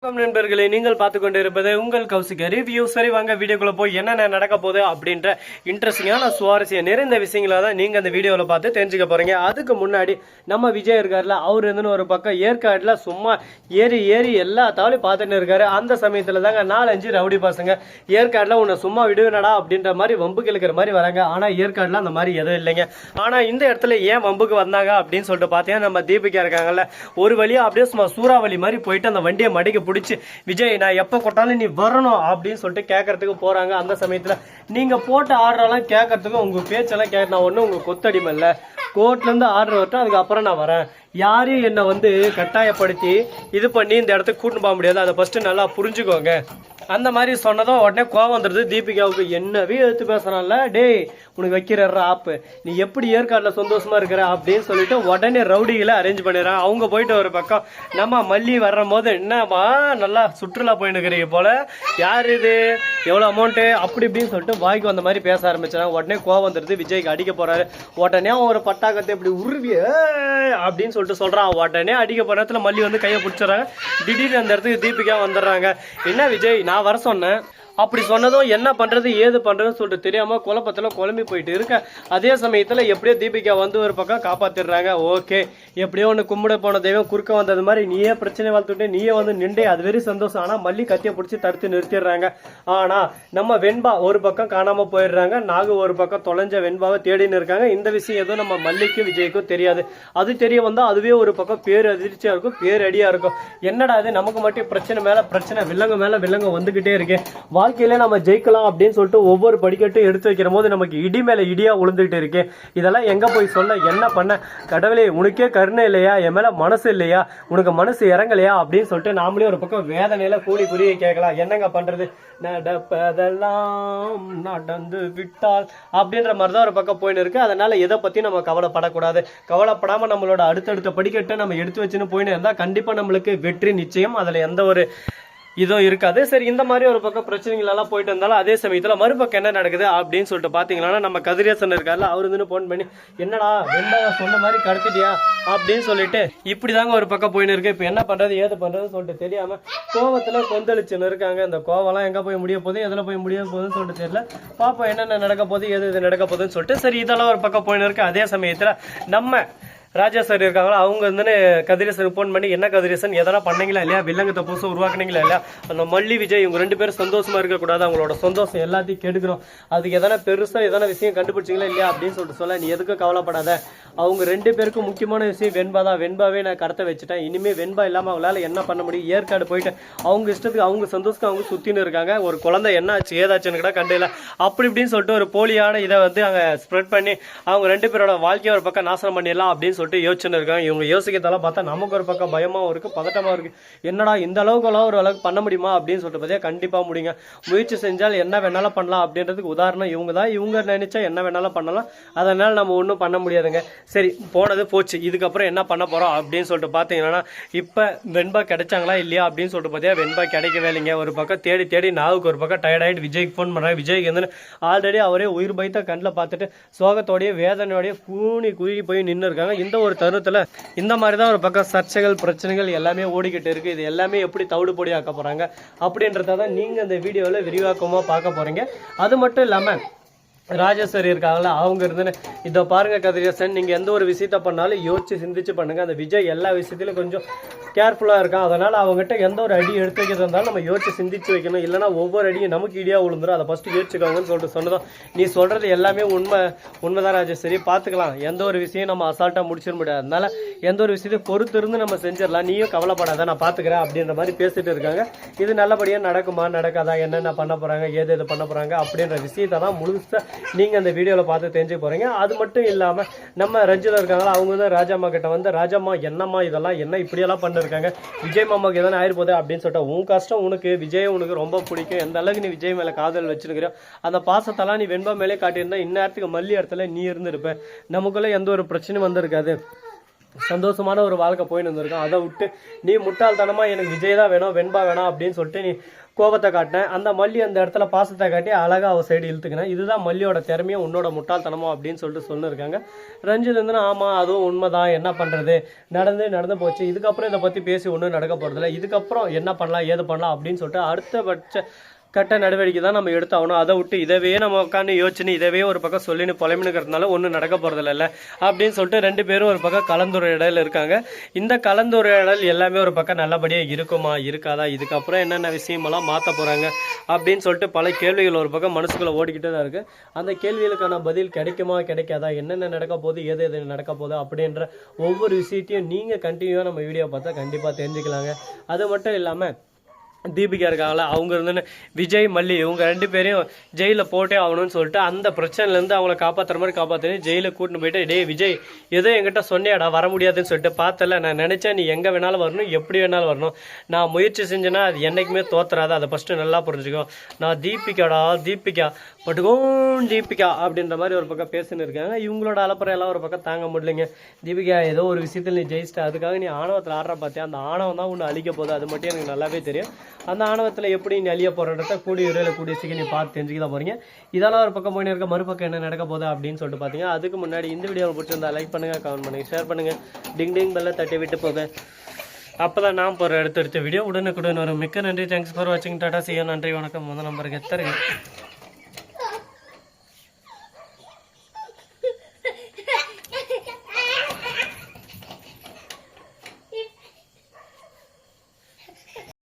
நண்பர்களே, நீங்கள் பார்த்து கொண்டு இருப்பது உங்கள் கௌசிக ரிவ்யூ. சரி வாங்க வீடியோக்குள்ள போய் என்னென்ன நடக்க போகுது அப்படின்ற இன்ட்ரெஸ்டிங்கான சுவாரஸ்யம் நிறைந்த விஷயங்களை தான் நீங்க அந்த வீடியோவில் பார்த்து தெரிஞ்சுக்க போறீங்க. அதுக்கு முன்னாடி நம்ம விஜய் இருக்காருல, அவர் இருந்துன்னு ஒரு பக்கம் ஏற்காடுல சும்மா ஏறி ஏறி எல்லா தாவலையும் பார்த்துட்டு இருக்காரு. அந்த சமயத்துல தாங்க 4-5 ரவுடி பசங்க ஏற்காடுல உன்னை சும்மா விடுவேனடா அப்படின்ற மாதிரி வம்புக்கு இழுக்கிற மாதிரி வராங்க. ஆனா ஏற்காடுல அந்த மாதிரி எதுவும் இல்லைங்க. ஆனா இந்த இடத்துல ஏன் வம்புக்கு வந்தாங்க அப்படின்னு சொல்லிட்டு பார்த்தீங்கன்னா, நம்ம தீபிகா இருக்காங்கல்ல, ஒரு வழியா அப்படியே சும்மா சூறாவளி மாதிரி போயிட்டு அந்த வண்டியை மடிக்க பிடிச்சி, விஜய் நான் எப்ப கொட்டாலும் நீ வரணும் அப்படின்னு சொல்லிட்டு கேட்கறதுக்கு போறாங்க. அந்த சமயத்துல நீங்க போட்ட ஆர்டரெல்லாம் கேட்கறதுக்கு உங்க பேச்செல்லாம் கேட்க நான் ஒன்னும் உங்க கொத்தடிமை இல்ல, கோர்ட்ல இருந்து ஆர்டர் வரட்டும், அதுக்கப்புறம் நான் வரேன். யாரையும் என்னை கட்டாயப்படுத்தி இது பண்ணி இந்த இடத்துக்கு கூட்டு போக முடியாது, அதை ஃபர்ஸ்ட் நல்லா புரிஞ்சுக்கோங்க. அந்த மாதிரி சொன்னதும் உடனே கோவம் வந்துடுது தீபிகாவுக்கு. என்னவே எடுத்து பேசுறான்ல, டேய் உனக்கு வைக்கிற ஆப்பு, நீ எப்படி ஏற்காடுல சந்தோஷமா இருக்கிற அப்படின்னு சொல்லிட்டு உடனே ரவுடிகளை அரேஞ்ச் பண்ணிடுறான். அவங்க போயிட்டு ஒரு பக்கம் நம்ம மல்லி வர்ற போது, என்னமா நல்லா சுற்றுலா போயின்னு இருக்கிறீங்க போல, யார் இது, எவ்வளோ அமௌண்ட்டு அப்படி இப்படின்னு சொல்லிட்டு வாய்க்கு வந்த மாதிரி பேச ஆரம்பிச்சாங்க. உடனே கோவம் வந்துடுது, விஜய்க்கு அடிக்க போறாரு. உடனே ஒரு பட்டாக்கத்தை இப்படி உருவிய அப்படின்னு சொல்லிட்டு சொல்றான். உடனே அடிக்க போற இடத்துல மல்லி கையை பிடிச்சிடறாங்க. திடீர்னு அந்த இடத்துக்கு தீபிகா வந்துடுறாங்க. என்ன விஜய், நான் வர சொன்னேன், அப்படி சொன்னதும் என்ன பண்றது ஏது பண்றதுன்னு சொல்லிட்டு தெரியாம குழப்பத்துல குழம்பி போயிட்டு இருக்க. அதே சமயத்துல எப்படியோ தீபிகா ஒரு பக்கம் காப்பாத்திடுறாங்க. ஓகே, எப்படியோ ஒன்று கும்பிட போன தெய்வம் குறுக்க வந்தது மாதிரி நீயே பிரச்சனை வளர்த்துட்டு நீயே நின்றே, அது வெறி சந்தோஷம். ஆனா மல்லி கத்தியை பிடிச்சி தடுத்து நிறுத்திடுறாங்க. ஆனா நம்ம வெண்பா ஒரு பக்கம் காணாம போயிடுறாங்க. நாகு ஒரு பக்கம் தொலைஞ்ச வெண்பாவை தேடின்னு இருக்காங்க. இந்த விஷயம் எதுவும் நம்ம மல்லிக்கும் விஜய்க்கும் தெரியாது. அது தெரிய வந்தா அதுவே ஒரு பக்கம் பேர் அதிர்ச்சியா இருக்கும், பேர் அடியா இருக்கும். என்னடா அது, நமக்கு மட்டும் பிரச்சனை மேல பிரச்சனை, வில்லங்க மேல வில்லங்க வந்துகிட்டே இருக்கு. வாழ்க்கையில நம்ம ஜெயிக்கலாம் அப்படின்னு சொல்லிட்டு ஒவ்வொரு படிக்கட்டும் எடுத்து வைக்கிற போது நமக்கு இடி மேல இடியா உளுந்துகிட்டு இருக்கு. இதெல்லாம் எங்க போய் சொல்ல, என்ன பண்ண கடவுளே, உனக்கே கருணை இல்லையா, என் மேல மனசு இல்லையா, உனக்கு மனசு இறங்கலையா அப்படின்னு சொல்லிட்டு நாமளே ஒரு பக்கம் வேதனையில கூலி புரிய கேட்கலாம். என்னங்க பண்றது, நடப்பதெல்லாம் நடந்து விட்டால் அப்படின்ற மாதிரிதான் ஒரு பக்கம் போயின்னு இருக்கு. அதனால எதை பத்தி நம்ம கவலைப்படக்கூடாது. கவலைப்படாம நம்மளோட அடுத்தடுத்த படிக்கட்டை நம்ம எடுத்து வச்சுன்னு போயின்னு இருந்தா கண்டிப்பா நம்மளுக்கு வெற்றி நிச்சயம். அதுல எந்த ஒரு இதுவும் இருக்காது. சரி, இந்த மாதிரி ஒரு பக்கம் பிரச்சனைகள் எல்லாம் போயிட்டு இருந்தாலும் அதே சமயத்துல மறுபக்கம் என்ன நடக்குது அப்படின்னு சொல்லிட்டு பாத்தீங்கன்னா, நம்ம கதிரேசன் இருக்காருல, அவரு போன் பண்ணி, என்னடா வெண்பாவை சொன்ன மாதிரி கடத்திட்டியா அப்படின்னு சொல்லிட்டு இப்படிதாங்க ஒரு பக்கம் போயின்னு இருக்கு. இப்ப என்ன பண்றது ஏது பண்றதுன்னு சொல்லிட்டு தெரியாம கோவத்துல கொந்தளிச்சுன்னு இருக்காங்க. இந்த கோவம்லாம் எங்க போய் முடிய போகுது, எதுல போய் முடிய போகுதுன்னு சொல்லிட்டு தெரியல. பாப்பா என்னென்ன நடக்க போகுது, எது நடக்க போகுதுன்னு சொல்லிட்டு. சரி, இதெல்லாம் ஒரு பக்கம் போயின்னு இருக்கு. அதே சமயத்துல நம்ம ராஜா சார் இருக்காங்களா, அவங்க கதிரேசன் போன் பண்ணி, என்ன கதிரேசன் எதனா பண்ணீங்களா இல்லையா, வில்லங்கத்தை புதுசு உருவாக்குனீங்களா இல்லையா, அந்த மல்லி விஜய் இவங்க 2 பேரும் சந்தோஷமா இருக்கக்கூடாது, அவங்களோட சந்தோஷம் எல்லாத்தையும் கெடுக்கிறோம், அதுக்கு எதனா பெருசா எதனா விஷயம் கண்டுபிடிச்சிங்களா இல்லையா அப்படின்னு சொல்லிட்டு சொல்ல, நீ எதுக்கும் கவலைப்படாத, அவங்க 2 பேருக்கும் முக்கியமான விஷயம் வெண்பா தான். வெண்பாவே நான் கடத்த வச்சுட்டேன், இனிமே வெண்பா இல்லாம அவங்களால என்ன பண்ண முடியும், ஏற்காடு போயிட்டு அவங்க இஷ்டத்துக்கு அவங்க சந்தோஷத்துக்கு அவங்க சுத்தின்னு இருக்காங்க. ஒரு குழந்தை என்ன ஆச்சு ஏதாச்சுன்னு கூட கண்டில அப்படி இப்படின்னு சொல்லிட்டு ஒரு போலியான இதை அங்க ஸ்ப்ரெட் பண்ணி அவங்க 2 பேரோட வாழ்க்கையை ஒரு பக்கம் நாசனம் பண்ணிடலாம் அப்படின்னு சொல்லிட்டு யோசிச்சுன்னு இருக்காங்க. இவங்க யோசிக்கிறதெல்லாம் பார்த்தா நமக்கு ஒரு பக்கம் பயமாவும் இருக்கு, பதட்டமா இருக்கு. என்னடா இந்த அளவுக்குலாம் ஒரு அளவுக்கு பண்ண முடியுமா அப்படின்னு சொல்லிட்டு பார்த்தா கண்டிப்பா முடியுங்க. முயற்சி செஞ்சால் என்ன வேணாலும் பண்ணலாம் அப்படின்றதுக்கு உதாரணம் இவங்க தான். இவங்க நினைச்சா என்ன வேணாலும் பண்ணலாம், அதனால நம்ம ஒன்றும் பண்ண முடியாதுங்க. சரி, போனது போச்சு, இதுக்கப்புறம் என்ன பண்ண போறோம் அப்படின்னு சொல்லிட்டு பார்த்தீங்கன்னா, இப்ப வெண்பா கிடைச்சாங்களா இல்லையா அப்படின்னு சொல்லிட்டு பார்த்தீங்கன்னா வெண்பா கிடைக்கவே இல்லைங்க. ஒரு பக்கம் தேடி தேடி நாவுக்கு ஒரு பக்கம் டயர்ட் ஆகிட்டு விஜய்க்கு ஃபோன் பண்ணுறாங்க. விஜய்க்கு ஆல்ரெடி அவரே உயிர் பயத்த கண்ணில் பார்த்துட்டு சோகத்தோடைய வேதனையோடைய கூணி குறுகி போய் நின்று இருக்காங்க. இந்த ஒரு தருணத்துல இந்த மாதிரி தான் ஒரு பக்கம் சர்ச்சைகள் பிரச்சனைகள் எல்லாமே ஓடிக்கிட்டு இருக்கு. இது எல்லாமே எப்படி தவிடு பொடி ஆக்க போறாங்க அப்படின்றதான் நீங்க இந்த வீடியோவில் விரிவாக்கமா பார்க்க போறீங்க. அது மட்டும் இல்லாம ராஜேஸ்வரி இருக்காங்களா, அவங்க இதை பாருங்க கதிரேசன், நீங்க எந்த ஒரு விஷயத்த பண்ணாலும் யோசிச்சு சிந்திச்சு பண்ணுங்க. அந்த விஜய் எல்லா விஷயத்திலும் கொஞ்சம் கேர்ஃபுல்லா இருக்கான். அதனால அவங்ககிட்ட எந்த ஒரு அடி எடுத்து வைக்கிறது இருந்தாலும் நம்ம யோசிச்சு சிந்திச்சு வைக்கணும். இல்லைன்னா ஒவ்வொரு அடியும் நமக்கு இடியா விழுந்துரும். அதை ஃபர்ஸ்ட் யோசிச்சுக்கோங்கன்னு சொல்லிட்டு சொன்னதும், நீ சொல்றது எல்லாமே உண்மைதான் ராஜேஸ்வரி, பாத்துக்கலாம், எந்த ஒரு விஷயம் நம்ம அசால்ட்டா முடிச்சிட முடியாது, அதனால எந்த ஒரு விஷயத்தையும் பொறுத்து இருந்து நம்ம செஞ்சிடலாம், நீயும் கவலைப்படாத, நான் பாத்துக்கிறேன் அப்படின்ற மாதிரி பேசிட்டு இருக்காங்க. இது நல்லபடியா நடக்குமா நடக்காதா, என்னென்ன பண்ண போறாங்க, எது பண்ண போறாங்க அப்படின்ற விஷயத்தை தான் முழுசா நீங்க அந்த வீடியோல பார்த்து தெரிஞ்சு போறீங்க. அது மட்டும் இல்லாம நம்ம ரஞ்சிதா இருக்காங்களா, அவங்க ராஜாமா கிட்ட ராஜாமா என்னம்மா இதெல்லாம் என்ன இப்படியெல்லாம் பண்ணிருக்காங்க, விஜய் மாமாக்கு எதனா ஆயிரு அப்படின்னு சொல்லிட்டு, உன் கஷ்டம் உனக்கு, விஜய் உனக்கு ரொம்ப பிடிக்கும், எந்த அளவுக்கு நீ விஜய் மேல காதல் வச்சிருக்கிற, அந்த பாசத்தெல்லாம் நீ வெண்பா மேலே காட்டியிருந்தா இந்நேரத்துக்கு மல்லி இடத்துல நீ இருந்திருப்ப, நமக்குள்ள எந்த ஒரு பிரச்சனையும் வந்திருக்காது. சந்தோஷமான ஒரு வாழ்க்கை போயின்னு வந்திருக்கோம். அதை விட்டு நீ முட்டாள்தனமாக எனக்கு விஜய் தான் வேணும் வெண்பா வேணாம் அப்படின்னு சொல்லிட்டு நீ கோபத்தை காட்டினேன். அந்த மல்லி அந்த இடத்துல பாசத்தை காட்டி அழகாக அவள் சைடு இழுத்துக்கினேன். இதுதான் மல்லியோட திறமையும் உன்னோட முட்டாள்தனமோ அப்படின்னு சொல்லிட்டு சொல்லியிருக்காங்க. ரஞ்சித் வந்து ஆமாம் அதுவும் உண்மைதான், என்ன பண்ணுறது, நடந்து போச்சு, இதுக்கப்புறம் இதை பற்றி பேசி ஒன்றும் நடக்க போகிறதில்ல, இதுக்கப்புறம் என்ன பண்ணலாம் ஏது பண்ணலாம் அப்படின்னு சொல்லிட்டு அடுத்தபட்ச கட்ட நடவடிக்கை தான் நம்ம எடுத்தாகணும். அதை விட்டு இதவே நம்ம உட்காந்து யோசிச்சுன்னு இதவே ஒரு பக்கம் சொல்லின்னு புலமினுக்கிறதுனால ஒன்றும் நடக்க போகிறதில்ல அப்படின்னு சொல்லிட்டு 2 பேரும் ஒரு பக்கம் கலந்துரையாடல் இருக்காங்க. இந்த கலந்துரையாடல் எல்லாமே ஒரு பக்கம் நல்லபடியாக இருக்குமா இருக்காதா, இதுக்கப்புறம் என்னென்ன விஷயமெல்லாம் மாற்ற போகிறாங்க அப்படின்னு சொல்லிட்டு பல கேள்விகள் ஒரு பக்கம் மனசுக்குள்ளே ஓடிக்கிட்டே தான் இருக்குது. அந்த கேள்விகளுக்கான பதில் கிடைக்குமா கிடைக்காதா, என்னென்ன நடக்க போகுது எது நடக்க போகுது அப்படின்ற ஒவ்வொரு விஷயத்தையும் நீங்கள் கண்டினியூவாக நம்ம வீடியோ பார்த்தா கண்டிப்பாக தெரிஞ்சுக்கலாங்க. அது மட்டும் இல்லாமல் தீபிகா இருக்காங்களா, அவங்க இருந்து விஜய் மல்லி இவங்க 2 பேரையும் ஜெயிலில் போட்டே ஆகணும்னு சொல்லிட்டு அந்த பிரச்சனைலேருந்து அவங்கள காப்பாற்றுற மாதிரி காப்பாற்றி ஜெயிலில் கூட்டின்னு போயிட்டு டே விஜய் ஏதோ என்கிட்ட சொன்னியாடா வர முடியாதுன்னு சொல்லிட்டு பார்த்தல, நான் நினச்சேன் நீ எங்கே வேணாலும் வரணும் எப்படி வேணாலும் வரணும், நான் முயற்சி செஞ்சேன்னா அது என்றைக்குமே தோத்துறாது, அதை ஃபஸ்ட்டு நல்லா புரிஞ்சுக்கோ, நான் தீபிகா பட்டுக்கும் தீபிகா அப்படின்ற மாதிரி ஒரு பக்கம் பேசின்னு இருக்காங்க. இவங்களோட அலப்பறை எல்லாம் ஒரு பக்கம் தாங்க முடியலைங்க. தீபிகா ஏதோ ஒரு விஷயத்தில் நீ ஜெயிச்சிட்ட, அதுக்காக நீ ஆணவத்தில் ஆடுற பார்த்தியா, அந்த ஆணவம் தான் ஒன்று அழிக்க போகுது, அது மட்டும் எனக்கு நல்லாவே தெரியும். அந்த ஆணவத்தில் எப்படி நீ அழிய போகிறத கூடிய விரைவில் கூடிய சீக்கிரம் நீ பார்த்து தெரிஞ்சுக்க தான் போகிறீங்க. இதெல்லாம் ஒரு பக்கம் போயின்னு இருக்க, மறுபக்கம் என்ன நடக்க போகுது அப்படின்னு சொல்லிட்டு பார்த்தீங்க. அதுக்கு முன்னாடி இந்த வீடியோவை பிடிச்சிருந்தா லைக் பண்ணுங்கள், கமெண்ட் பண்ணுங்கள், ஷேர் பண்ணுங்கள், டிங் பெல்லை தட்டி விட்டு போக, அப்போ தான் நான் போகிற அடுத்தடுத்த வீடியோ உடனுக்குடன் வரும். மிக்க நன்றி, தேங்க்ஸ் ஃபார் வாட்சிங், டாடா, சியா, நன்றி, வணக்கம். முதல் நம்பருக்கு எத்தனை